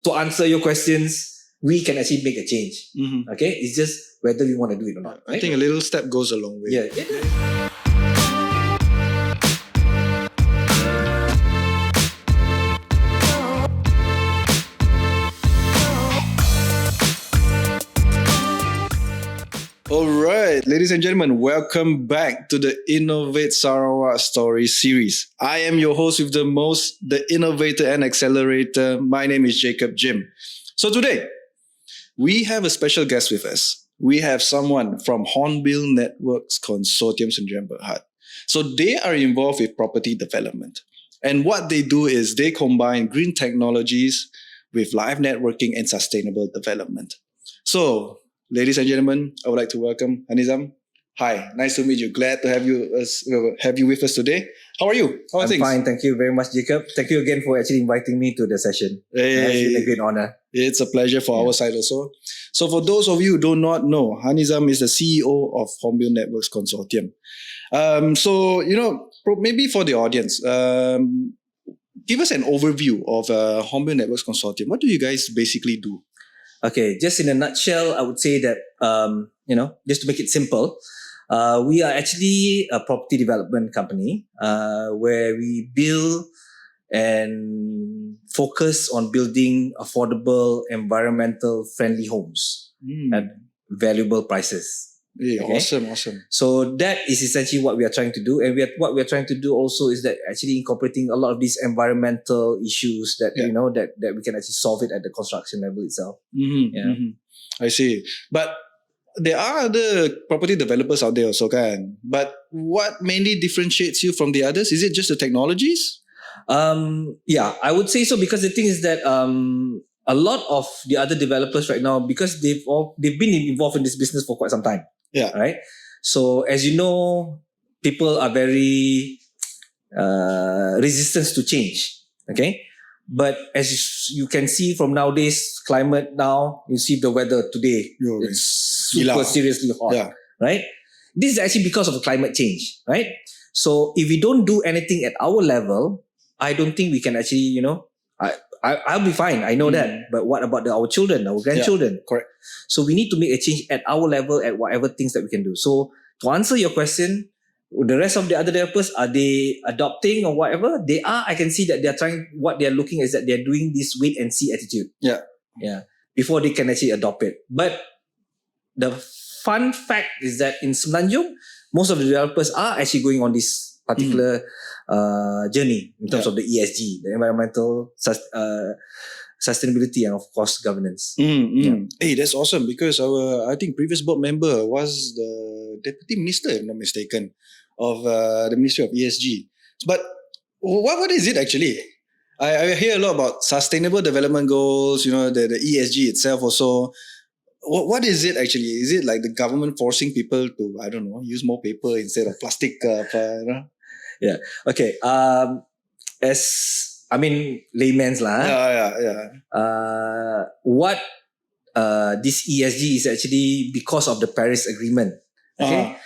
to answer your questions, we can actually make a change. Okay, it's just whether we want to do it or not. I think a little step goes a long way. Yeah. Alright, ladies and gentlemen, welcome back to the Innovate Sarawak Story series. I am your host with the most, the innovator and accelerator. My name is Jacob Jim. So today, we have a special guest with us. We have someone from Hornbill Networks Consortium in Berhad. So they are involved with property development. And what they do is they combine green technologies with live networking and sustainable development. So, ladies and gentlemen, I would like to welcome Hanizam. Hi, nice to meet you. Glad to have you with us today. How are you? How are things? I'm fine, thank you very much, Jacob. Thank you again for actually inviting me to the session. It's been a great honor. It's a pleasure for our side also. So for those of you who do not know, Hanizam is the CEO of Hornbill Networks Consortium. So, maybe for the audience, give us an overview of Hornbill Networks Consortium. What do you guys basically do? Okay, just in a nutshell, I would say that, just to make it simple, we are actually a property development company where we build and focus on building affordable, environmental friendly homes at valuable prices. Yeah, okay? Awesome. So that is essentially what we are trying to do. And what we are trying to do also is that actually incorporating a lot of these environmental issues that, that we can actually solve it at the construction level itself. I see. But there are other property developers out there also, kan? But what mainly differentiates you from the others? Is it just the technologies? Yeah, I would say so, because the thing is that a lot of the other developers right now, because they've been involved in this business for quite some time. Yeah. Right. So as you know, people are very resistant to change. Okay. But as you can see from nowadays climate now, you see the weather today, it's super seriously hot. Yeah. Right. This is actually because of the climate change. Right. So if we don't do anything at our level, I don't think we can actually, I'll be fine. I know that. But what about our children, our grandchildren? Yeah, correct. So we need to make a change at our level at whatever things that we can do. So to answer your question, the rest of the other developers, are they adopting or whatever? They are. I can see that they're trying, what they're looking is that they're doing this wait and see attitude. Yeah. Yeah. Before they can actually adopt it. But the fun fact is that in Semenanjung, most of the developers are actually going on this particular journey in terms of the ESG, the environmental sustainability, and of course governance. Hey, that's awesome, because our, I think, previous board member was the deputy minister, if I'm not mistaken, of the Ministry of ESG. But what is it actually? I hear a lot about sustainable development goals, the ESG itself also. What is it actually? Is it like the government forcing people to, I don't know, use more paper instead of plastic? Yeah. Okay. Layman's lah. What this ESG is actually because of the Paris Agreement. Okay.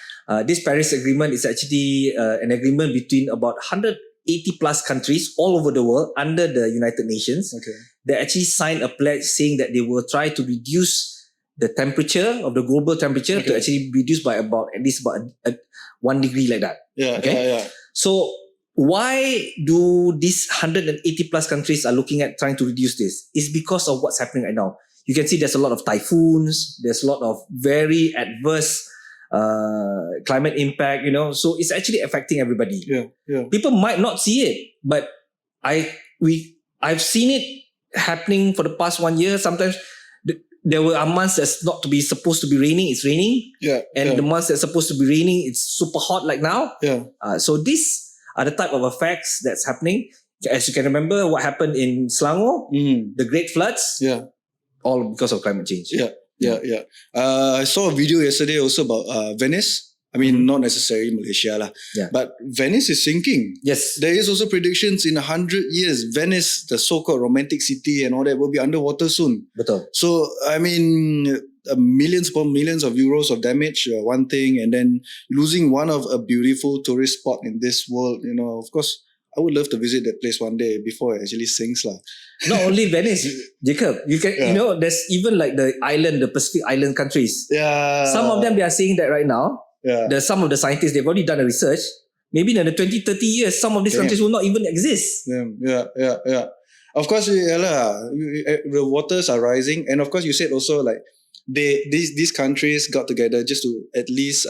This Paris Agreement is actually an agreement between about 180 plus countries all over the world under the United Nations. Okay. They actually signed a pledge saying that they will try to reduce the temperature of the global temperature to actually reduce by at least 1 degree like that. Yeah. Okay. Yeah. So why do these 180 plus countries are looking at trying to reduce this? It's because of what's happening right now. You can see there's a lot of typhoons, there's a lot of very adverse climate impact, so it's actually affecting everybody. Yeah. People might not see it, but I've seen it happening for the past 1 year. Sometimes there are months that's not to be supposed to be raining, it's raining. Yeah. And the months that's supposed to be raining, it's super hot like now. Yeah. So these are the type of effects that's happening. As you can remember, what happened in Selangor, the great floods, all because of climate change. Yeah. I saw a video yesterday also about Venice. I mean, not necessarily Malaysia lah. Yeah. But Venice is sinking. Yes. There is also predictions in 100 years, Venice, the so-called romantic city and all that, will be underwater soon. Betul. So, I mean, millions upon millions of euros of damage, one thing, and then losing one of a beautiful tourist spot in this world, of course, I would love to visit that place one day before it actually sinks lah. Not only Venice, Jacob. You can, there's even like the Pacific island countries. Yeah. Some of them, they are saying that right now. Yeah. Some of the scientists, they've already done a research. Maybe in the 20, 30 years, some of these countries will not even exist. Yeah. Of course, the waters are rising, and of course, you said also like these countries got together just to at least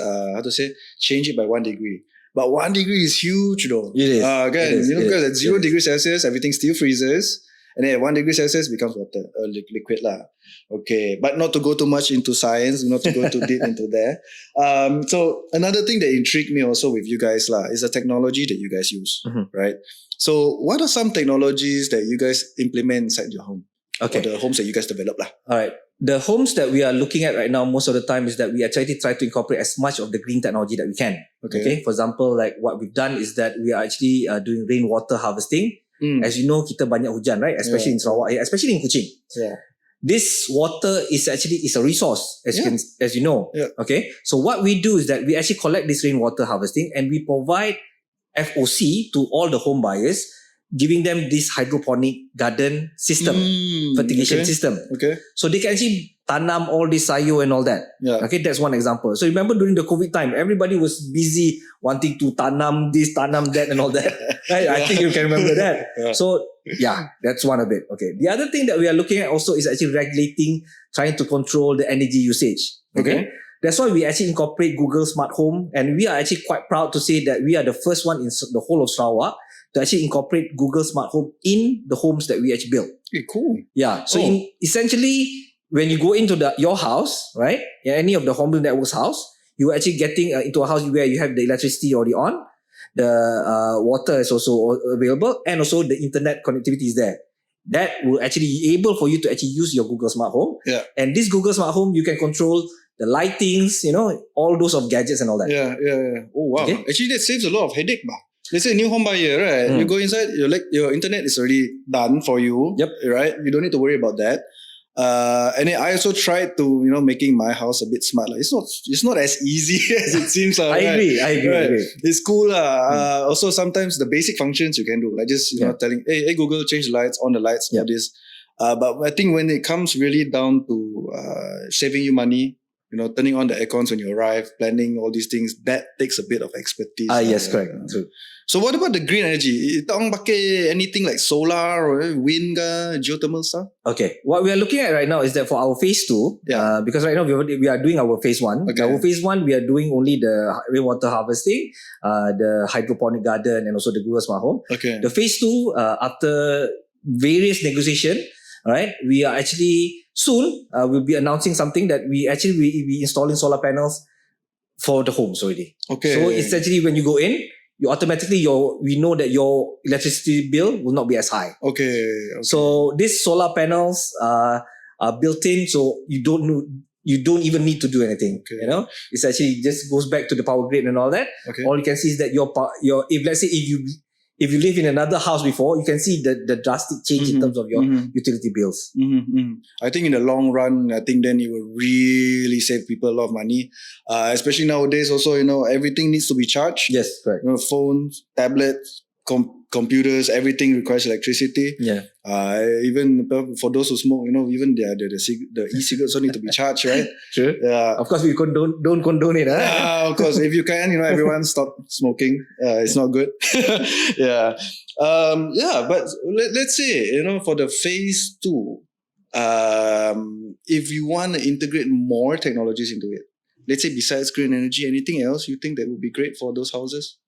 change it by 1 degree. But 1 degree is huge, though. It is. Because at 0 degrees Celsius, everything still freezes. And then at 1 degree Celsius becomes water, liquid lah. Okay, but not to go too much into science, not to go too deep into there. So another thing that intrigued me also with you guys lah is the technology that you guys use, right? So what are some technologies that you guys implement inside your home? Okay. Or the homes that you guys develop lah? All right. The homes that we are looking at right now, most of the time is that we actually try to incorporate as much of the green technology that we can. Okay. For example, like what we've done is that we are actually doing rainwater harvesting. As you know, kita banyak hujan, right? Especially in Sarawak, especially in Kuching. Yeah. This water is a resource, as you know. Yeah. Okay. So what we do is that we actually collect this rainwater harvesting and we provide FOC to all the home buyers, giving them this hydroponic garden system, fertigation system. Okay. So they can actually tanam all this sayur and all that. Yeah. Okay, that's one example. So remember during the COVID time, everybody was busy wanting to tanam this, tanam that and all that. Right? I think you can remember that. Yeah. So that's one of it. Okay. The other thing that we are looking at also is actually regulating, trying to control the energy usage. Okay. That's why we actually incorporate Google Smart Home, and we are actually quite proud to say that we are the first one in the whole of Sarawak to actually incorporate Google Smart Home in the homes that we actually build. Okay, cool. Yeah. So essentially, when you go into your house, right, any of the Hornbill Network's house, you are actually getting into a house where you have the electricity already on, the water is also available, and also the internet connectivity is there. That will actually be able for you to actually use your Google Smart Home. Yeah. And this Google Smart Home, you can control the lightings, all those of gadgets and all that. Yeah. Oh, wow. Okay. Actually, that saves a lot of headache, bah. Let's say a new home buyer, right? You go inside, your internet is already done for you. Yep. Right? You don't need to worry about that. And then I also tried to, making my house a bit smart. Like, it's not as easy as it seems. I agree. It's cool. Also, sometimes the basic functions you can do, like just telling, hey Google, change the lights, on the lights, all this. But I think when it comes really down to saving you money, turning on the aircons when you arrive, planning all these things, that takes a bit of expertise. Yes, correct. True. So what about the green energy? Don't pakai anything like solar or wind, geothermal stuff? Okay. What we are looking at right now is that for our phase 2, because right now we are doing our phase 1. Okay. Our phase 1, we are doing only the rainwater harvesting, the hydroponic garden, and also the Google Smart Home. Okay. The phase 2, after various negotiation, right, we are actually soon we'll be announcing something that we actually will be installing solar panels for the homes already. Okay. So essentially when you go in, you automatically we know that your electricity bill will not be as high. Okay. So these solar panels are built in, so you don't even need to do anything. Okay. It's actually just goes back to the power grid and all that. Okay. All you can see is that if let's say if you live in another house before, you can see the drastic change in terms of your utility bills. I think in the long run, then it will really save people a lot of money. Especially nowadays also, everything needs to be charged. Yes, correct. Phones, tablets, computers, everything requires electricity. Yeah. Even for those who smoke, even the e-cigarettes also need to be charged, right? Sure. Yeah. Of course, we don't condone it. Of course, if you can, everyone stop smoking. It's not good. Yeah. But let's say, for the phase 2, if you want to integrate more technologies into it, let's say besides green energy, anything else you think that would be great for those houses?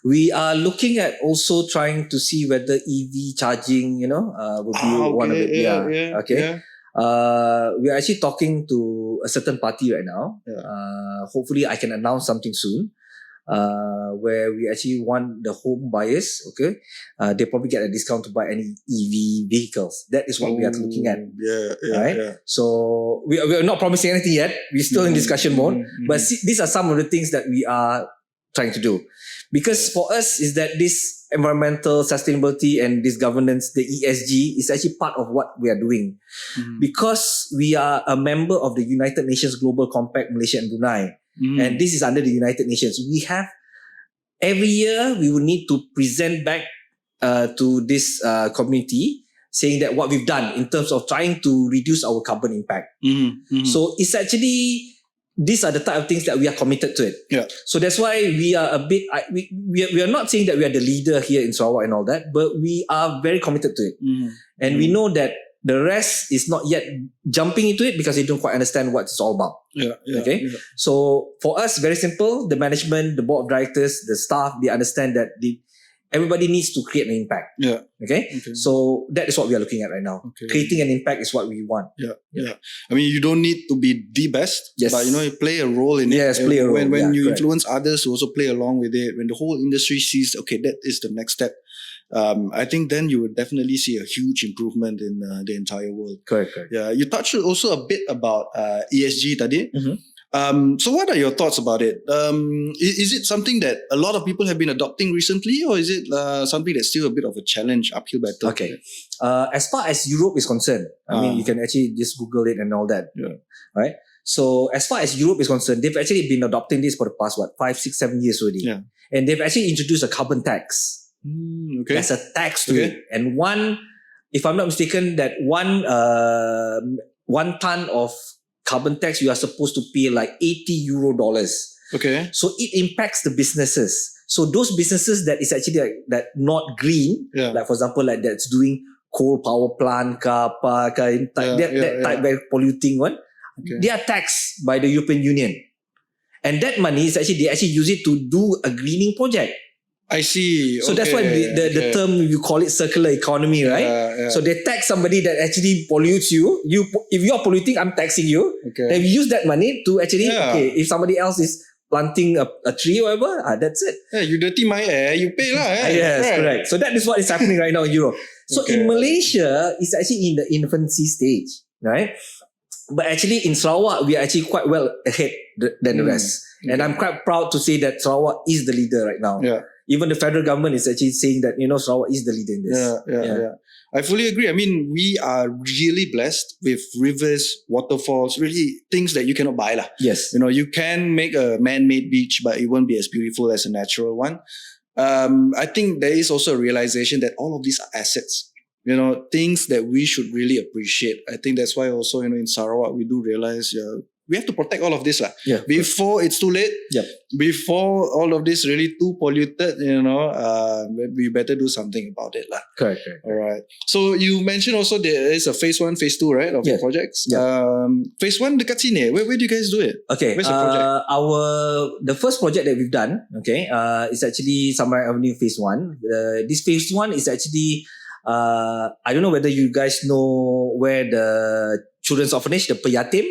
We are looking at also trying to see whether EV charging, will be one of it. Yeah. Okay. Yeah. We are actually talking to a certain party right now. Yeah. Hopefully, I can announce something soon. Where we actually want the home buyers, okay, they probably get a discount to buy any EV vehicles. That is what we are looking at. Right? Yeah. So we are not promising anything yet. We're still in discussion mode. But these are some of the things that we are trying to do. Because for us is that this environmental sustainability and this governance, the ESG, is actually part of what we are doing. Because we are a member of the United Nations Global Compact, Malaysia and Brunei. And this is under the United Nations. We have, every year, we will need to present back to this community, saying that what we've done in terms of trying to reduce our carbon impact. So it's actually, these are the type of things that we are committed to it. Yeah. So that's why we are a bit, we are not saying that we are the leader here in Sarawak and all that, but we are very committed to it. And we know that the rest is not yet jumping into it because they don't quite understand what it's all about. Okay. So for us, very simple. The management, the board of directors, the staff, they understand that everybody needs to create an impact. Okay. So that is what we are looking at right now. Creating an impact is what we want. I mean, you don't need to be the best, but you play a role in it. Yes, play a role. When you influence others to also play along with it, when the whole industry sees, okay, that is the next step. I think then you would definitely see a huge improvement in the entire world. Correct. Yeah, you touched also a bit about ESG tadi. So what are your thoughts about it? Is it something that a lot of people have been adopting recently, or is it something that's still a bit of a challenge, uphill battle? Okay. As far as Europe is concerned, I mean, you can actually just Google it and all that. Right? So as far as Europe is concerned, they've actually been adopting this for the past, 5, 6, 7 years already. And they've actually introduced a carbon tax. There's a tax to it. And if I'm not mistaken, that one ton of carbon tax, you are supposed to pay like €80. Okay. So it impacts the businesses. So those businesses that is actually that not green, like for example, like that's doing coal power plant, that type very polluting one, they are taxed by the European Union. And that money is actually, they actually use it to do a greening project. I see. So that's why the term, you call it circular economy, right? So they tax somebody that actually pollutes you. If you are polluting, I'm taxing you. Then we use that money to actually, if somebody else is planting a tree or whatever, that's it. You dirty my air, you pay lah. Yes, correct. So that is what is happening right now in Europe. So in Malaysia, it's actually in the infancy stage, right? But actually in Sarawak, we are actually quite well ahead than the rest. And I'm quite proud to say that Sarawak is the leader right now. Even the federal government is actually saying that, Sarawak is the leader in this. I fully agree. I mean, we are really blessed with rivers, waterfalls, really things that you cannot buy lah. Yes. You can make a man-made beach, but it won't be as beautiful as a natural one. I think there is also a realization that all of these are assets. Things that we should really appreciate. I think that's why also, in Sarawak, we do realize we have to protect all of this before it's too late. Before all of this really too polluted, we better do something about it lah. Correct. All right. So you mentioned also there is a phase 1, phase 2, right, of the projects. Phase 1 dekat sini. Where do you guys do it? Okay. Where's the project? The first project that we've done, is actually Samarai Avenue phase 1. This phase 1 is actually, I don't know whether you guys know where the children's orphanage, the Peyatim,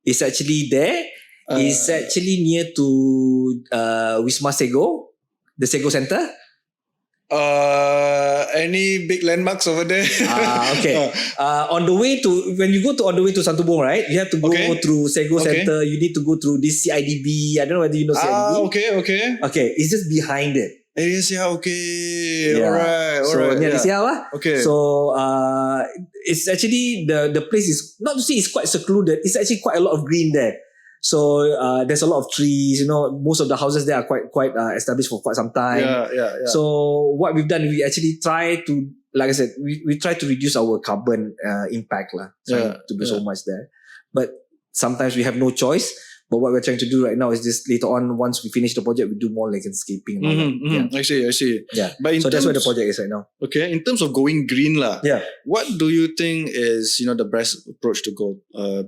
is actually there. It's actually near to Wisma Sego, the Sego Center. Any big landmarks over there? Okay. On the way to Santubong, right? You have to go through Sego Center. You need to go through this CIDB. I don't know whether you know CIDB. Okay. It's just behind it. Okay. Alright. Near the Okay. So it's actually the place is, not to say it's quite secluded. It's actually quite a lot of green there. So there's a lot of trees. Most of the houses there are quite established for quite some time. So what we've done, we actually try to, like I said, we try to reduce our carbon impact to be so much there. But sometimes we have no choice. But what we're trying to do right now is just later on, once we finish the project, we do more landscaping. I see. Yeah. But so that's where the project is right now. Okay. In terms of going green what do you think is the best approach to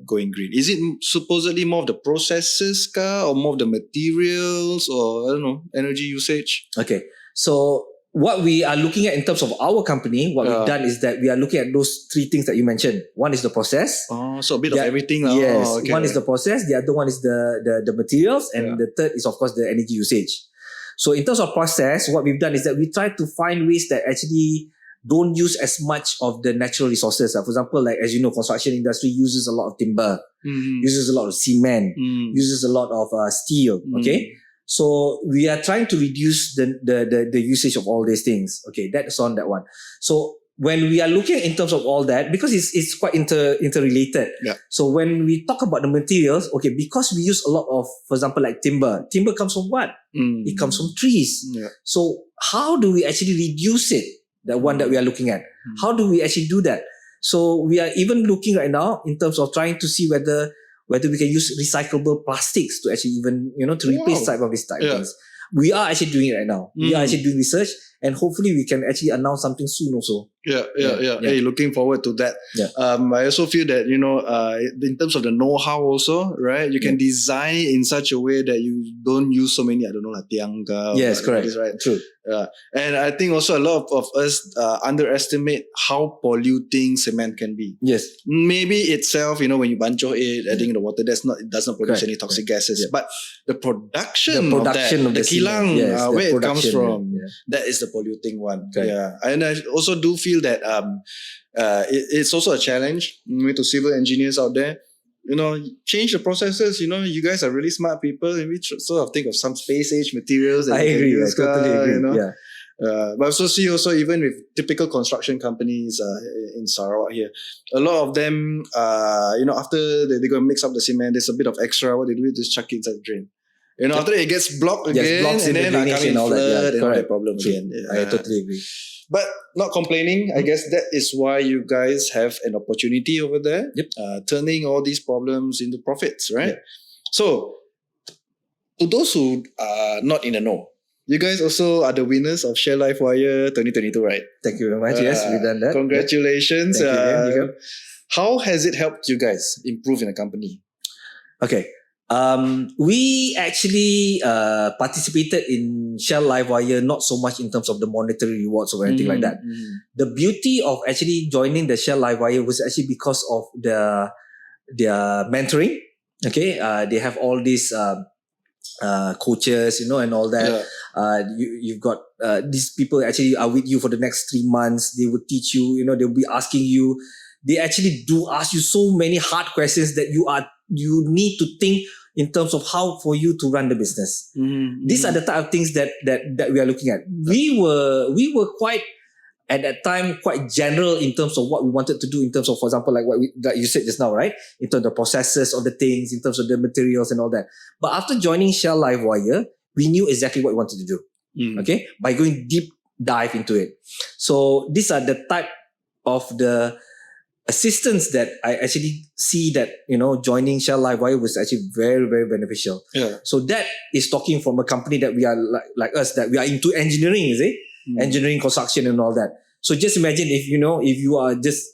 going green? Is it supposedly more of the processes or more of the materials, or I don't know, energy usage? Okay. So what we are looking at in terms of our company, what we've done is that we are looking at those three things that you mentioned. One is the process. So a bit of everything. Yes. One is the process. The other one is the materials. And the third is, of course, the energy usage. So in terms of process, what we've done is that we try to find ways that actually don't use as much of the natural resources. For example, like as you know, construction industry uses a lot of timber, uses a lot of cement, uses a lot of steel. Okay. So we are trying to reduce the usage of all these things. Okay, that's on that one. So when we are looking in terms of all that, because it's quite interrelated. So when we talk about the materials, because we use a lot of, for example, like timber. Timber comes from what? It comes from trees. So how do we actually reduce it? the one that we are looking at. How do we actually do that? So we are even looking right now in terms of trying to see whether we can use recyclable plastics to actually even, to replace type of these type of things. We are actually doing it right now. We are actually doing research, and hopefully we can actually announce something soon also. Yeah. Hey, looking forward to that. Yeah. I also feel that, in terms of the know-how also, right? You can design it in such a way that you don't use so many, tiangga. Yes, correct. This, right? True. And I think also a lot of us underestimate how polluting cement can be. Yes. Maybe itself, when you bancho it, adding in the water, it does not produce any toxic gases. But the production of the kilang, where it comes from, that is the polluting one. Okay. Yeah. And I also do feel that it's also a challenge to civil engineers out there. Change the processes. You guys are really smart people, and we sort of think of some space age materials. That I agree. I totally agree. Yeah. But I also see even with typical construction companies in Sarawak here, a lot of them, after they're going to mix up the cement, there's a bit of extra. What they do is just chuck it inside the drain. After that, it gets blocked again, and then I come in flood and all that problem again. I totally agree. But not complaining. I guess that is why you guys have an opportunity over there, turning all these problems into profits, right? Yep. So, to those who are not in the know, you guys also are the winners of Share Life Wire 2022, right? Thank you very much. Yes, we've done that. Congratulations. Thank you. How has it helped you guys improve in the company? Okay. We actually participated in Shell Livewire, not so much in terms of the monetary rewards or anything like that. The beauty of actually joining the Shell Livewire was actually because of their mentoring. Okay, they have all these coaches, and all that. You've got these people actually are with you for the next 3 months. They will teach you. They'll be asking you. They actually do ask you so many hard questions that you need to think in terms of how for you to run the business. These are the type of things that we are looking at. We were quite, at that time, quite general in terms of what we wanted to do in terms of, for example, like like you said just now, right? In terms of the processes of the things, in terms of the materials and all that. But after joining Shell Livewire, we knew exactly what we wanted to do. Okay? By going deep dive into it. So these are the type of the assistance that I actually see that, joining Shell Livewire was actually very, very beneficial. Yeah. So that is talking from a company that we are like us, that we are into engineering, is it? Engineering, construction and all that. So just imagine if you are just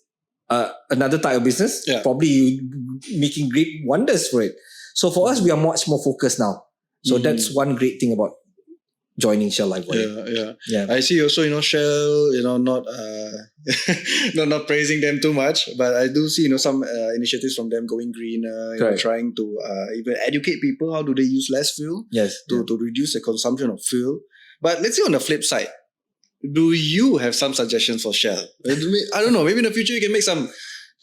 another type of business, probably you making great wonders for it. So for us, we are much more focused now. So that's one great thing about joining Shell Livewire. Yeah. I see also, Shell, not not praising them too much, but I do see, some initiatives from them going greener, trying to even educate people how do they use less fuel to reduce the consumption of fuel. But let's say on the flip side, do you have some suggestions for Shell? I don't know, maybe in the future you can make some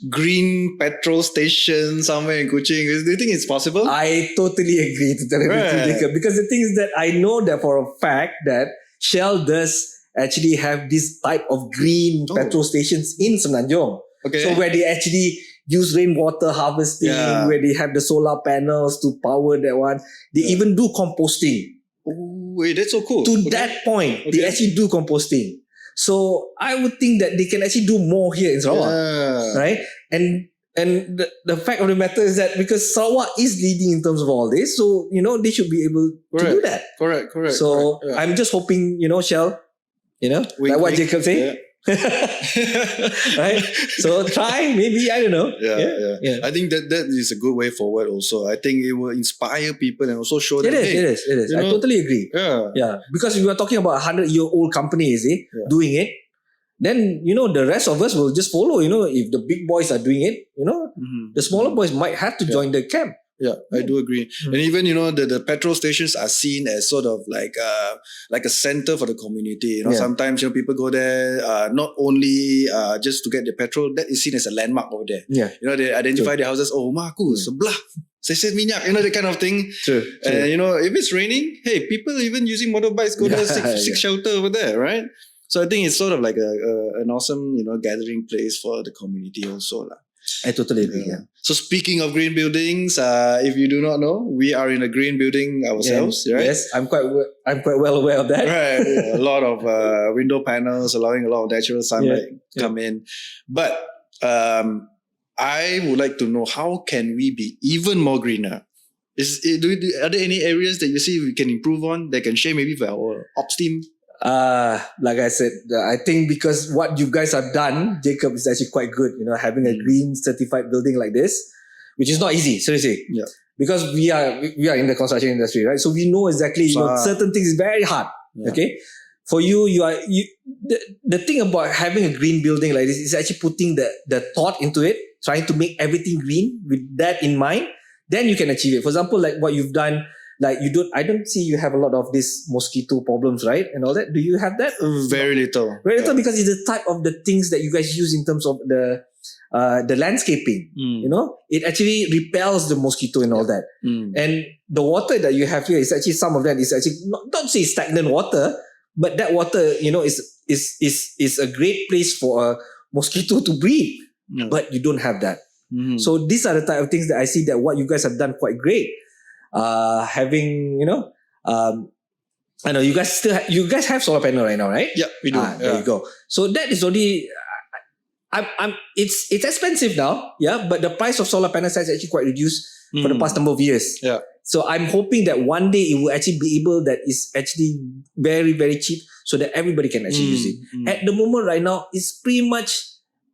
green petrol station somewhere in Kuching. Do you think it's possible? I totally agree to tell you, Jacob, because the thing is that I know that for a fact that Shell does actually have this type of green petrol stations in Semenanjung. Okay. So where they actually use rainwater harvesting, where they have the solar panels to power that one. They even do composting. Oh, wait, that's so cool. To that point, they actually do composting. So I would think that they can actually do more here in Sarawak, right? And the fact of the matter is that because Sarawak is leading in terms of all this, so they should be able to do that. Correct. So I'm just hoping, Shell, like what Jacob said. Right? So try, maybe, I don't know. Yeah. I think that is a good way forward also. I think it will inspire people and also show them. It is. I totally agree. Yeah. Because we were talking about 100-year-old company, doing it. Then, the rest of us will just follow, if the big boys are doing it, the smaller boys might have to join the camp. Yeah, I do agree. And even, the petrol stations are seen as sort of like a center for the community. Sometimes, people go there not only just to get the petrol, that is seen as a landmark over there. Yeah. They identify their houses, rumah aku sebelah seset minyak, that kind of thing. True. And, if it's raining, hey, people even using motorbikes go there, seek shelter over there, right? So I think it's sort of like an awesome, gathering place for the community also. I totally agree. Yeah. So speaking of green buildings, if you do not know, we are in a green building ourselves, right? Yes, I'm quite well aware of that. Right, a lot of window panels allowing a lot of natural sunlight come in. But I would like to know, how can we be even more greener? Are there any areas that you see we can improve on that can share maybe for our ops team? Like I said, I think because what you guys have done, Jacob, is actually quite good. Having a green certified building like this, which is not easy, seriously. Yeah. Because we are in the construction industry, right? So we know exactly, certain things is very hard. Yeah. Okay. For you, the thing about having a green building like this is actually putting the thought into it, trying to make everything green with that in mind. Then you can achieve it. For example, like what you've done, like I don't see you have a lot of these mosquito problems, right? And all that. Do you have that? Very little. Very little, because it's the type of the things that you guys use in terms of the landscaping. It actually repels the mosquito and all that. And the water that you have here is actually, some of that is actually not say stagnant water, but that water, is a great place for a mosquito to breathe. But you don't have that. So these are the type of things that I see that what you guys have done quite great. Having, I know you guys have solar panel right now, right? Yeah, we do. There you go. So that is already, it's expensive now, but the price of solar panels has actually quite reduced for the past number of years. Yeah. So I'm hoping that one day it will actually be able, that is actually very, very cheap, so that everybody can actually use it. At the moment right now, it's pretty much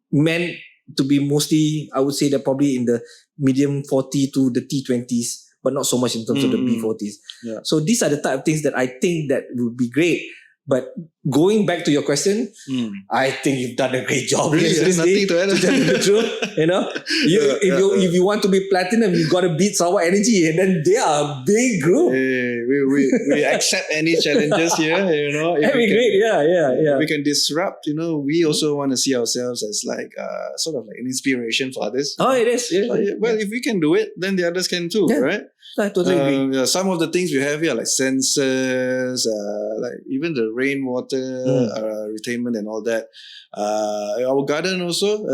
meant to be mostly, I would say, that probably in the medium 40 to the T20s, but not so much in terms of the B40s. Yeah. So these are the type of things that I think that would be great. But going back to your question, I think you've done a great job. Really, there's nothing to add. To tell you the truth, if you want to be platinum, you got to beat Sarawak Energy, and then they are a big group. Hey, we accept any challenges here. That'd be great. Yeah. We can disrupt. We also want to see ourselves as like sort of like an inspiration for others. Oh, it is. Yeah. Well, if we can do it, then the others can too, right? I totally agree. Some of the things we have here, like sensors, like even the rainwater retainment and all that. Our garden also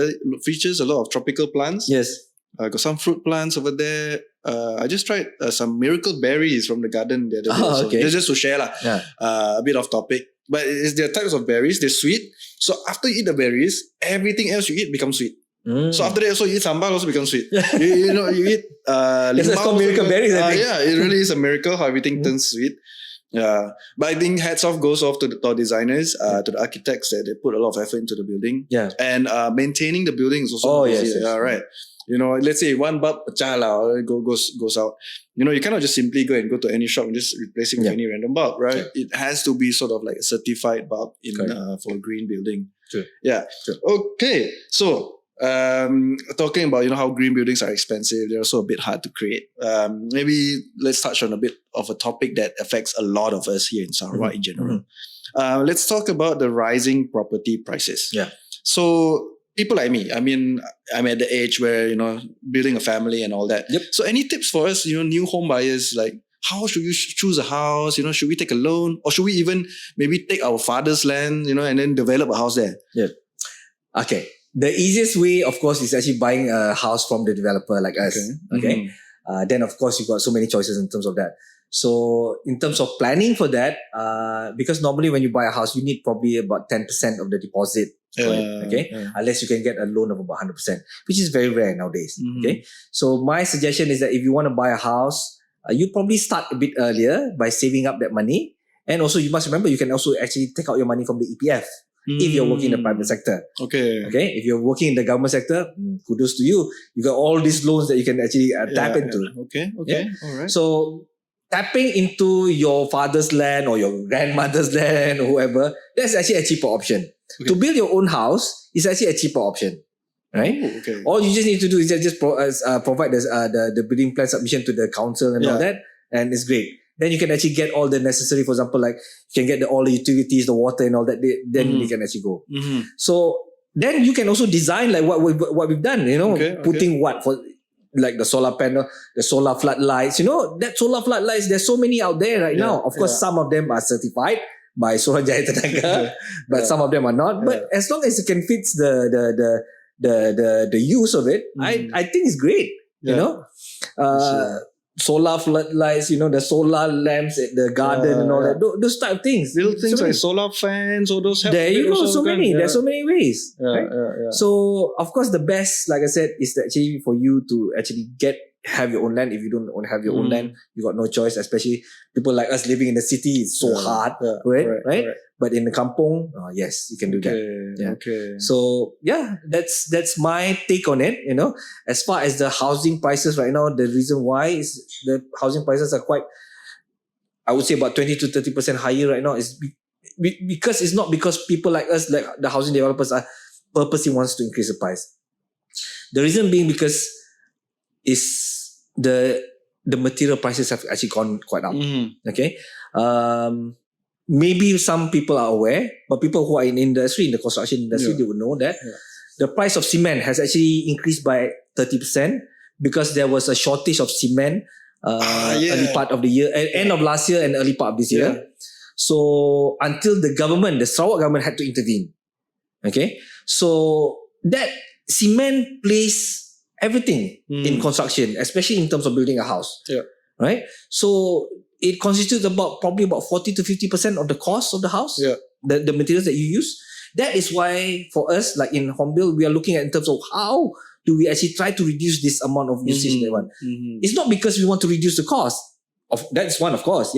features a lot of tropical plants. Yes. Got some fruit plants over there. I just tried some miracle berries from the garden the other day. So okay. Just to share a bit off topic. But there are types of berries. They're sweet. So after you eat the berries, everything else you eat becomes sweet. So after that, also you eat sambal, also becomes sweet. you eat it's called miracle berries, I think. Yeah, it really is a miracle how everything turns sweet. Yeah, but I think hats off goes off to the top designers, to the architects, that they put a lot of effort into the building. Yeah, and maintaining the building is also yes. Right. Let's say one bulb goes out. You cannot just simply go to any shop and just replacing with any random bulb, right? Yeah. It has to be sort of like a certified bulb for a green building. True. Yeah. True. Okay. So talking about how green buildings are expensive, they're also a bit hard to create. Maybe let's touch on a bit of a topic that affects a lot of us here in Sarawak in general. Let's talk about the rising property prices. Yeah. So people like me, I'm at the age where building a family and all that. Yep. So any tips for us, new home buyers, like how should you choose a house? Should we take a loan, or should we even maybe take our father's land, and then develop a house there? Yeah. Okay. The easiest way, of course, is actually buying a house from the developer like us. Okay. Then, of course, you've got so many choices in terms of that. So, in terms of planning for that, because normally when you buy a house, you need probably about 10% of the deposit. Unless you can get a loan of about 100%, which is very rare nowadays. Okay. So, my suggestion is that if you want to buy a house, you probably start a bit earlier by saving up that money. And also, you must remember, you can also actually take out your money from the EPF. If you're working in the private sector. Okay. If you're working in the government sector, kudos to you. You got all these loans that you can actually tap into. Okay. All right. So, tapping into your father's land or your grandmother's land or whoever, that's actually a cheaper option. Okay. To build your own house is actually a cheaper option. Right? Oh, okay. All you just need to do is just provide the building plan submission to the council and all that, and it's great. Then you can actually get all the necessary, for example, like you can get all the utilities, the water and all that, then you can actually go. So then you can also design like what we've done, putting what for like the solar panel, the solar floodlights, that solar floodlights, there's so many out there right now. Of course, some of them are certified by Suruhanjaya Tenaga, but some of them are not. But as long as it can fit the use of it, I think it's great. You know, solar floodlights, the solar lamps at the garden and all that. Those type of things. Little things like solar fans, or those. There you go. So many. There's so many ways. Right? So of course, the best, like I said, is actually for you to actually have your own land. If you don't have your own land, you got no choice. Especially people like us living in the city, it's so hard, right? But in the kampong, yes, you can do that. Okay. So that's my take on it. As far as the housing prices right now, the reason why is the housing prices are quite, I would say about 20 to 30% higher right now is because it's not because people like us, like the housing developers, are purposely wants to increase the price. The reason being because is the material prices have actually gone quite up. Okay. Maybe some people are aware, but people who are in industry, in the construction industry, they would know that the price of cement has actually increased by 30% because there was a shortage of cement early part of the year, end of last year and early part of this year. So until the Sarawak government had to intervene. Okay. So that cement plays everything in construction, especially in terms of building a house. Right? So it constitutes probably about 40 to 50% of the cost of the house, the materials that you use. That is why for us, like in Hornbill, we are looking at in terms of how do we actually try to reduce this amount of usage that one. It's not because we want to reduce the cost. That's one, of course,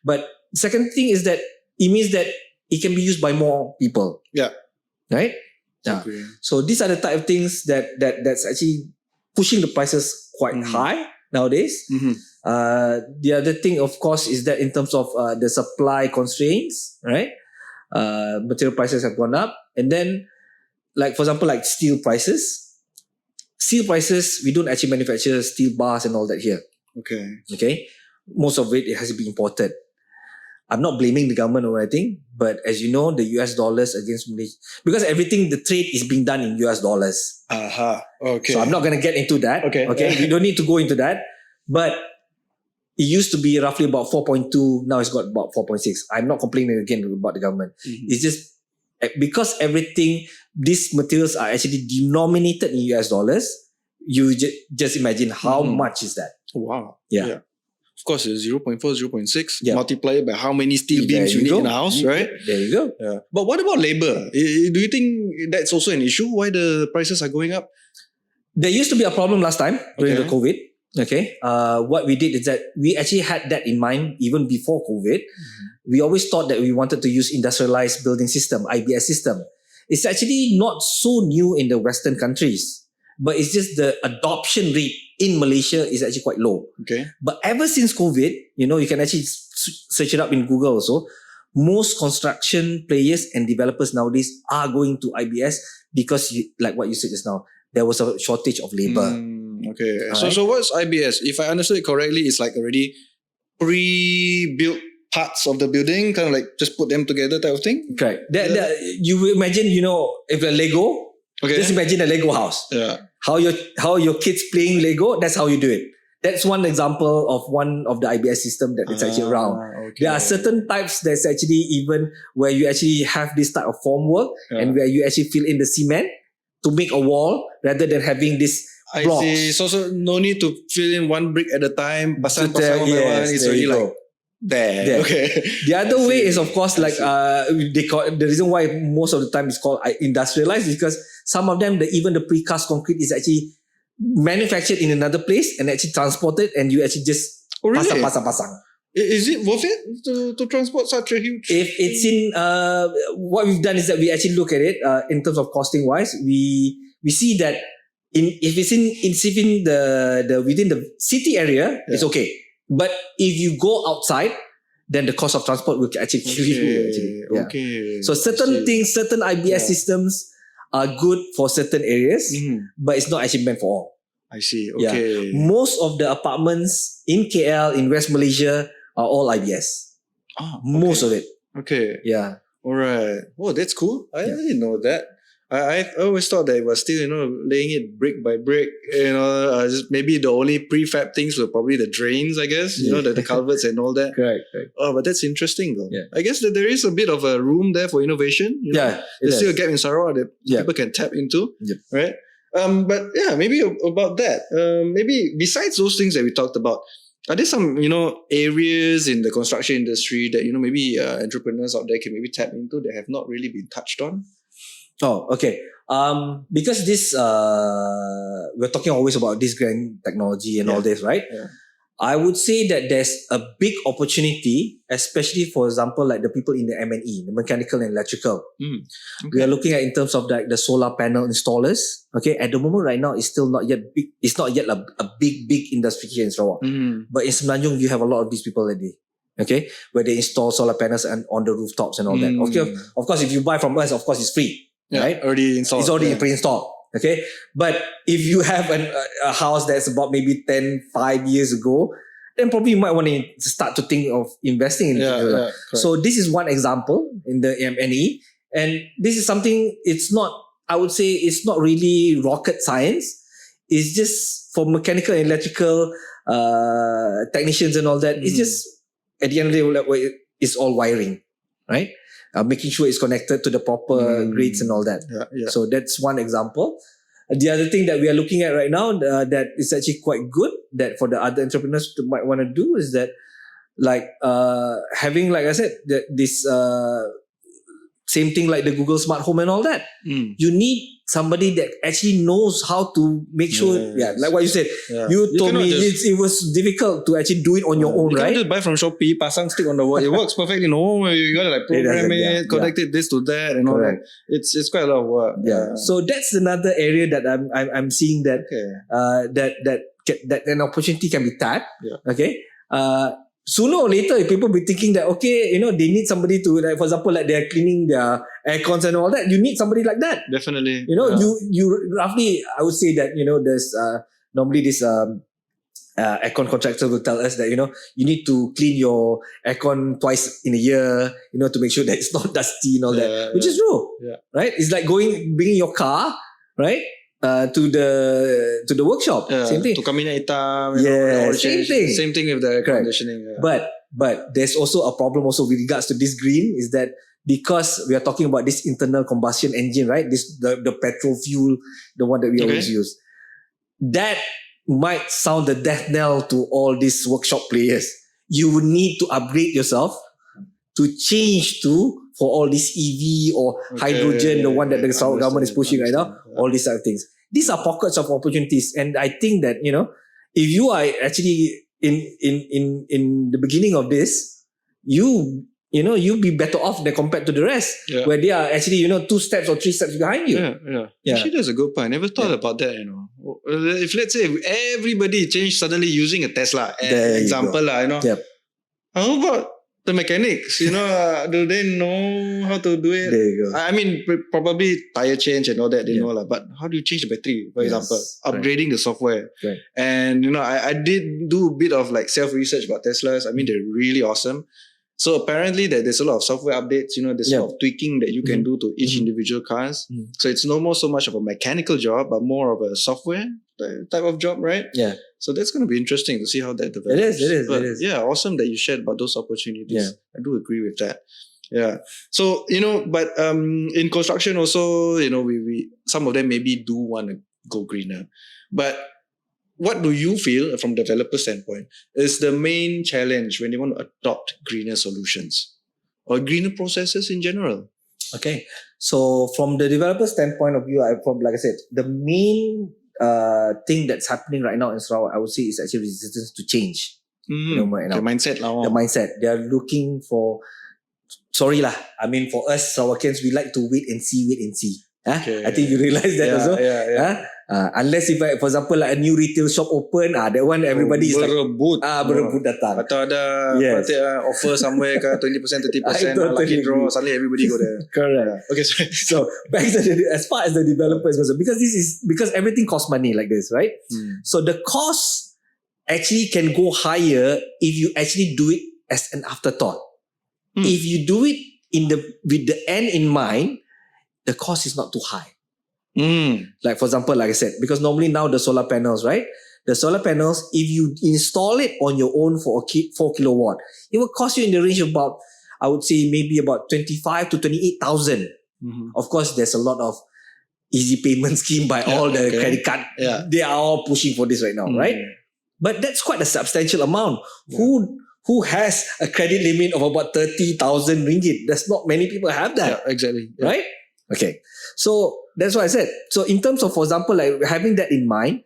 But second thing is that it means that it can be used by more people. Right? Okay. So these are the type of things that's actually pushing the prices quite high nowadays. The other thing, of course, is that in terms of the supply constraints, right? Material prices have gone up. And then, like for example, like steel prices. Steel prices, we don't actually manufacture steel bars and all that here. Okay. Most of it has to be imported. I'm not blaming the government or anything, but as you know, the US dollars against Malaysia, because everything, the trade is being done in US dollars. Okay. So I'm not going to get into that. Okay. We don't need to go into that. But it used to be roughly about 4.2. Now it's got about 4.6. I'm not complaining again about the government. It's just because everything, these materials are actually denominated in US dollars. You just imagine how much is that. Wow. Yeah. Of course, it's 0.4, 0.6. Multiply it by how many steel beams you need in a house, right? There you go. But what about labor? Do you think that's also an issue? Why the prices are going up? There used to be a problem last time during the COVID. Okay. What we did is that we actually had that in mind even before COVID. We always thought that we wanted to use industrialized building system, IBS system. It's actually not so new in the Western countries. But it's just the adoption rate in Malaysia is actually quite low. Okay. But ever since COVID, you can actually search it up in Google also. Most construction players and developers nowadays are going to IBS because, like what you said just now, there was a shortage of labor. Okay. Right? So what's IBS? If I understood it correctly, it's like already pre-built parts of the building, kind of like just put them together type of thing? Correct. You imagine, if a Lego, just imagine a Lego house. How your kids playing Lego, that's how you do it. That's one example of one of the IBS system that is actually around. There are certain types that's actually even where you actually have this type of formwork and where you actually fill in the cement to make a wall rather than having this blocks. I see. So no need to fill in one brick at a time. Pasang one by one. It's already like there. Okay. The other way is, of course, like the reason why most of the time it's called industrialized is because some of them, even the precast concrete is actually manufactured in another place and actually transported, and you actually just pasang. Is it worth it to transport such a huge? If it's in what we've done is that we actually look at it in terms of costing wise. We see that if it's in the within the city area, it's okay. But if you go outside, then the cost of transport will actually kill you. Okay. So certain things, certain IBS systems are good for certain areas, but it's not actually meant for all. I see. Okay. Most of the apartments in KL, in West Malaysia, are all IBS. Most of it. Okay. Yeah. All right. Oh, that's cool. I didn't know that. I always thought that it was still, laying it brick by brick. Just maybe the only prefab things were probably the drains, I guess. The culverts and all that. Correct. Oh, but that's interesting though. Yeah. I guess that there is a bit of a room there for innovation. There's still a gap in Sarawak that people can tap into. Yep. Right? But yeah, maybe about that. Maybe besides those things that we talked about, are there some, areas in the construction industry that, maybe entrepreneurs out there can maybe tap into that have not really been touched on? Oh, okay. Because this, we're talking always about this grand technology and all this, right? Yeah. I would say that there's a big opportunity, especially for example, like the people in the M&E, the mechanical and electrical. Okay. We are looking at in terms of like the solar panel installers. Okay, at the moment right now, it's still not yet big. It's not yet a big industry here in Sarawak. But in Semenanjung, you have a lot of these people already. Okay, where they install solar panels and on the rooftops and all that. Okay, of course, if you buy from us, of course, it's free. Right? Already installed. It's already pre-installed. Okay. But if you have a house that's about maybe 5 years ago, then probably you might want to start to think of investing in it. So this is one example in the M&E. And this is something, I would say it's not really rocket science. It's just for mechanical and electrical technicians and all that. It's just, at the end of the day, it's all wiring. Right? Making sure it's connected to the proper grids and all that. So that's one example. The other thing that we are looking at right now that is actually quite good that for the other entrepreneurs might want to do is that having, like I said, this same thing like the Google Smart Home and all that. You need somebody that actually knows how to make sure, like what you said. You told me it was difficult to actually do it on your own, you right? You can't just buy from Shopee, pasang stick on the wall. It works perfectly. No, you gotta program it, connect it this to that and all that. It's quite a lot of work. So that's another area that I'm seeing that that an opportunity can be tapped. Okay. Sooner or later, people be thinking that, okay, they need somebody to, like, for example, like they're cleaning their aircons and all that. You need somebody like that. Definitely. You roughly, I would say that, there's normally this aircon contractor will tell us that, you need to clean your aircon twice in a year, to make sure that it's not dusty and all that, which is true. Right? It's like bringing your car, right? To the workshop. Same thing. To kabina hitam. Same thing. Same thing with the air conditioning. But there's also a problem also with regards to this green is that because we are talking about this internal combustion engine, right? The petrol fuel, the one that we always use. That might sound the death knell to all these workshop players. You would need to upgrade yourself to change for all this EV or hydrogen, the one that the Sarawak government is pushing right now, all these type of things. These are pockets of opportunities. And I think that, if you are actually in the beginning of this, you'll be better off than compared to the rest, where they are actually, 2 steps or 3 steps behind you. Actually, that's a good point. I never thought about that, If let's say everybody changed suddenly using a Tesla, example, how about the mechanics, do they know how to do it? There you go. I mean, probably tire change and all that, they know. But how do you change the battery, for example? Upgrading the software. Right. And, I did do a bit of like self-research about Teslas. I mean, they're really awesome. So apparently there's a lot of software updates, there's a lot of tweaking that you can do to each individual cars. So it's no more so much of a mechanical job, but more of a software type of job, right? Yeah. So that's going to be interesting to see how that develops. It is. Yeah, awesome that you shared about those opportunities. I do agree with that. Yeah. So, but in construction also, we some of them maybe do want to go greener. But what do you feel from developer standpoint is the main challenge when they want to adopt greener solutions or greener processes in general? Okay. So from the developer standpoint of view, like I said, the main thing that's happening right now in Sarawak, I would say, is actually resistance to change. Right now. The mindset. The mindset. They are looking for, for us Sarawakians, we like to wait and see. I think you realize that also. Unless if, for example, like a new retail shop open, that one everybody is berebut datang. Atau ada offer somewhere 20%, 30%, lucky draw, suddenly everybody go there. Correct. Okay, sorry. So back to as far as the developer is concerned, because everything costs money like this, right? So the cost actually can go higher if you actually do it as an afterthought. If you do it with the end in mind, the cost is not too high. Like for example, like I said, because normally now the solar panels, right? The solar panels, if you install it on your own for 4 kilowatt, it will cost you in the range of about, I would say maybe about 25 to 28,000. Of course, there's a lot of easy payment scheme by all the credit card. They are all pushing for this right now, right? But that's quite a substantial amount. Who has a credit limit of about 30,000 ringgit? There's not many people have that. Yeah, exactly. Right? Okay. So that's what I said. So in terms of, for example, like having that in mind,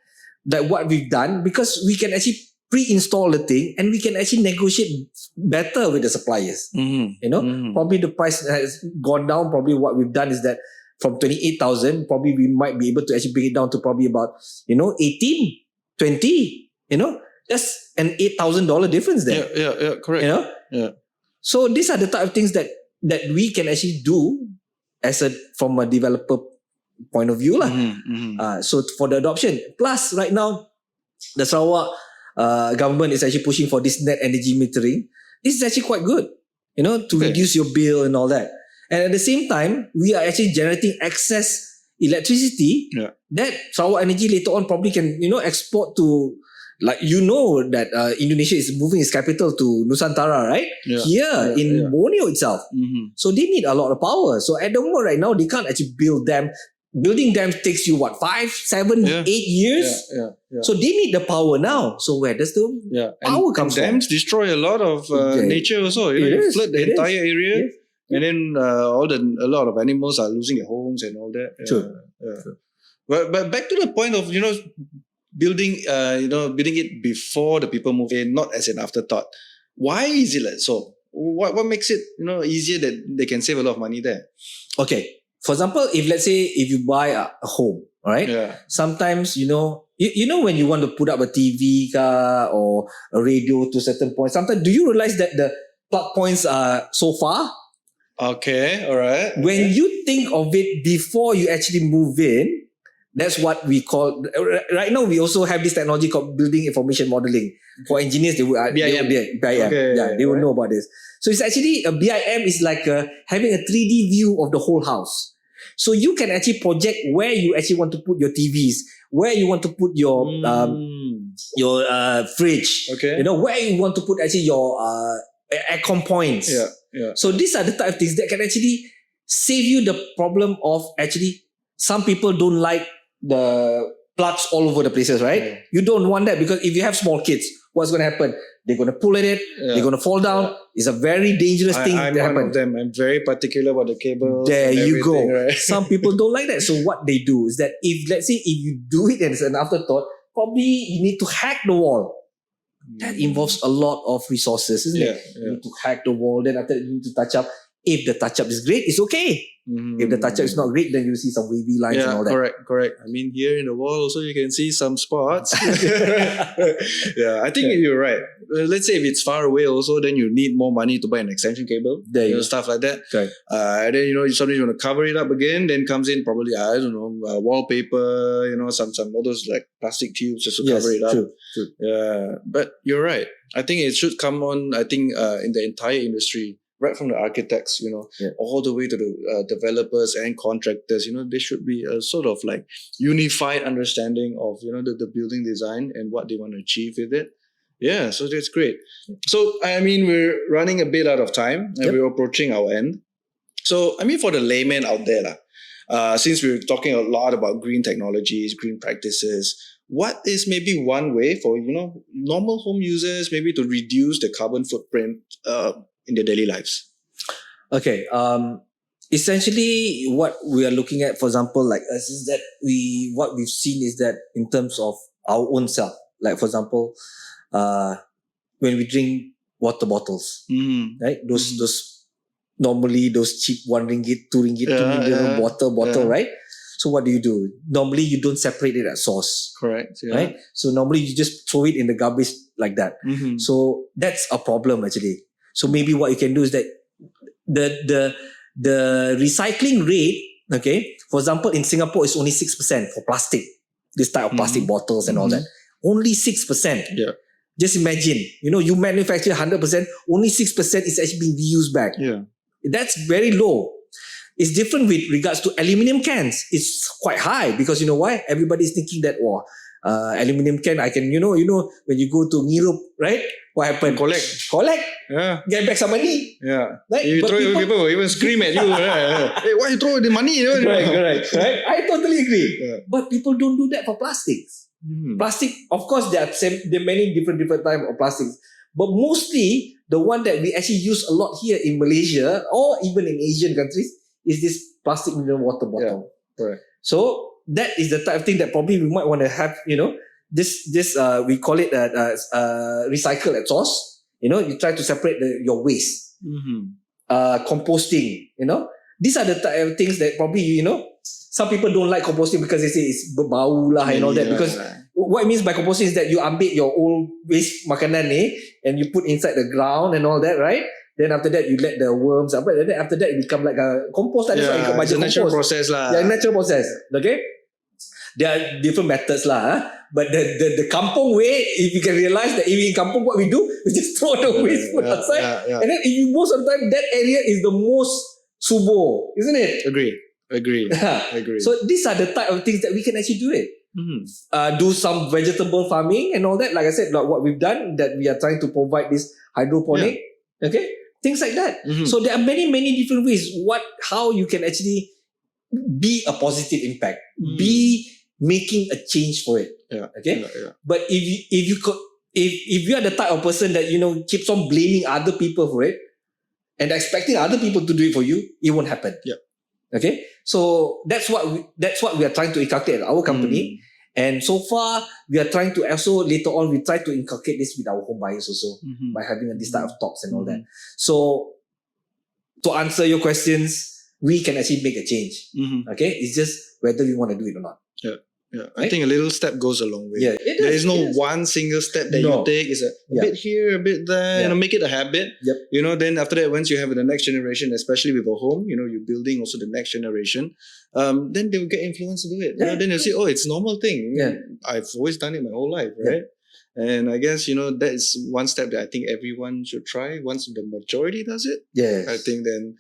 that what we've done, because we can actually pre-install the thing and we can actually negotiate better with the suppliers. Probably the price has gone down. Probably what we've done is that from 28,000, probably we might be able to actually bring it down to probably about, 18, 20, that's an $8,000 difference there. Yeah, correct. So these are the type of things that we can actually do from a developer point of view. So for the adoption. Plus, right now, the Sarawak government is actually pushing for this net energy metering. This is actually quite good, to reduce your bill and all that. And at the same time, we are actually generating excess electricity that Sarawak Energy later on probably can, export to, like, that Indonesia is moving its capital to Nusantara, right? In Borneo itself. So they need a lot of power. So at the moment right now, they can't actually build them. Building dams takes you 5, 7, 8 years? So they need the power now. So where does the power come from? Dams destroy a lot of nature also. You flood the entire area. And then a lot of animals are losing their homes and all that. True. But back to the point of, building it before the people move in, not as an afterthought. Why is it like so? What makes it, easier that they can save a lot of money there? Okay. For example, if you buy a home, right? Sometimes, when you want to put up a TV or a radio to a certain point, sometimes do you realize that the plug points are so far? Okay, all right. When you think of it before you actually move in, that's what we call, right now we also have this technology called building information modeling. For engineers, they will BIM. They will know about this. So it's actually, a BIM is like having a 3D view of the whole house. So you can actually project where you actually want to put your TVs, where you want to put your fridge, where you want to put actually your aircon points. So these are the type of things that can actually save you the problem of actually some people don't like the plugs all over the places, right? You don't want that, because if you have small kids, what's going to happen? They're going to pull at it. They're going to fall down. It's a very dangerous thing I'm to one happen. of them. I'm very particular about the cables. There you go. Right? Some people don't like that. So what they do is that let's say if you do it as an afterthought, probably you need to hack the wall. That involves a lot of resources, isn't it? You need to hack the wall. Then after that, you need to touch up. If the touch-up is great, it's okay. If the touch-up is not great, then you see some wavy lines and all that. Correct. I mean, here in the wall also you can see some spots. I think you're right. Let's say if it's far away also, then you need more money to buy an extension cable. Stuff like that. Okay. And then, sometimes you want to cover it up again, then comes in probably, wallpaper, some all those like plastic tubes just to cover it up. True. Yeah, but you're right. I think it should come on, in the entire industry. Right from the architects, all the way to the developers and contractors, there should be a sort of like unified understanding of, the building design and what they want to achieve with it. Yeah, so that's great. So, we're running a bit out of time and we're approaching our end. So, for the layman out there, since we're talking a lot about green technologies, green practices, what is maybe one way for, normal home users maybe to reduce the carbon footprint in their daily lives? Okay. Essentially, what we are looking at, for example, like us, is that what we've seen is that in terms of our own self, like for example, when we drink water bottles, right? Those normally those cheap 1 ringgit, 2 ringgit, 2 ringgit water bottle, right? So what do? Normally you don't separate it at source. Correct. Yeah. Right? So normally you just throw it in the garbage like that. So that's a problem actually. So maybe what you can do is that the recycling rate, okay, for example, in Singapore is only 6% for plastic, this type of plastic bottles and all that. Only 6%. Yeah. Just imagine, you manufacture 100%, only 6% is actually being reused back. Yeah. That's very low. It's different with regards to aluminium cans. It's quite high because you know why? Everybody's thinking that, aluminium can, I can, when you go to Europe, right? What happened? Collect. Yeah. Get back some money. Yeah. Right? You throw people will even scream at you. Right? Hey, why you throw the money? Correct. I totally agree. Yeah. But people don't do that for plastics. Plastic, of course, there are many different types of plastics. But mostly, the one that we actually use a lot here in Malaysia or even in Asian countries is this plastic mineral water bottle. Yeah. Right. So that is the type of thing that probably we might want to have, this we call it recycle at source. You try to separate your waste. Composting, These are the type of things that probably, some people don't like composting because they say it's berbau lah and all that. Because what it means by composting is that you ambil your old waste makanan and you put inside the ground and all that, right? Then after that, you let the worms, but then after that, it become like a compost. That's why it's a natural process lah. Yeah, natural process. Okay? There are different methods lah. But the kampung way, if you can realize that in kampung, what we do, we just throw the waste food outside. And then most of the time, that area is the most subo, isn't it? Agree. So these are the type of things that we can actually do it. Do some vegetable farming and all that. Like I said, like what we've done, that we are trying to provide this hydroponic. Okay? Things like that. So there are many different ways how you can actually be a positive impact. Be making a change for it. Okay? But if you are the type of person that keeps on blaming other people for it and expecting other people to do it for you, it won't happen. Okay? So that's what we are trying to inculcate at our company. And so far, we are trying to also, later on, we try to inculcate this with our home buyers also by having this type of talks and all that. So, to answer your questions, we can actually make a change. Okay? It's just whether we want to do it or not. Yeah, I think a little step goes a long way. Yeah, there is no one single step that you take. It's a bit here, a bit there. Make it a habit. Then after that, once you have the next generation, especially with a home, you're building also the next generation. Then they will get influenced to do it. Then they'll say, oh, it's a normal thing. I've always done it my whole life, right? And I guess, that is one step that I think everyone should try. Once the majority does it, I think then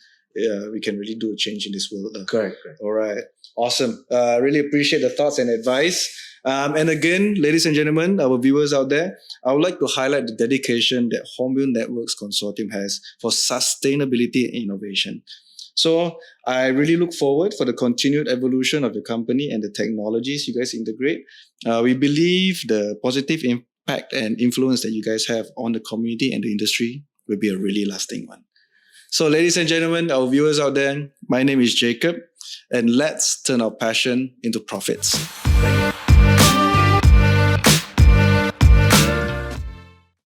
we can really do a change in this world. Correct. All right. Awesome. Really appreciate the thoughts and advice. And again, ladies and gentlemen, our viewers out there, I would like to highlight the dedication that Hornbill Networks Consortium has for sustainability and innovation. So I really look forward for the continued evolution of the company and the technologies you guys integrate. We believe the positive impact and influence that you guys have on the community and the industry will be a really lasting one. So ladies and gentlemen, our viewers out there, my name is Jacob, and let's turn our passion into profits.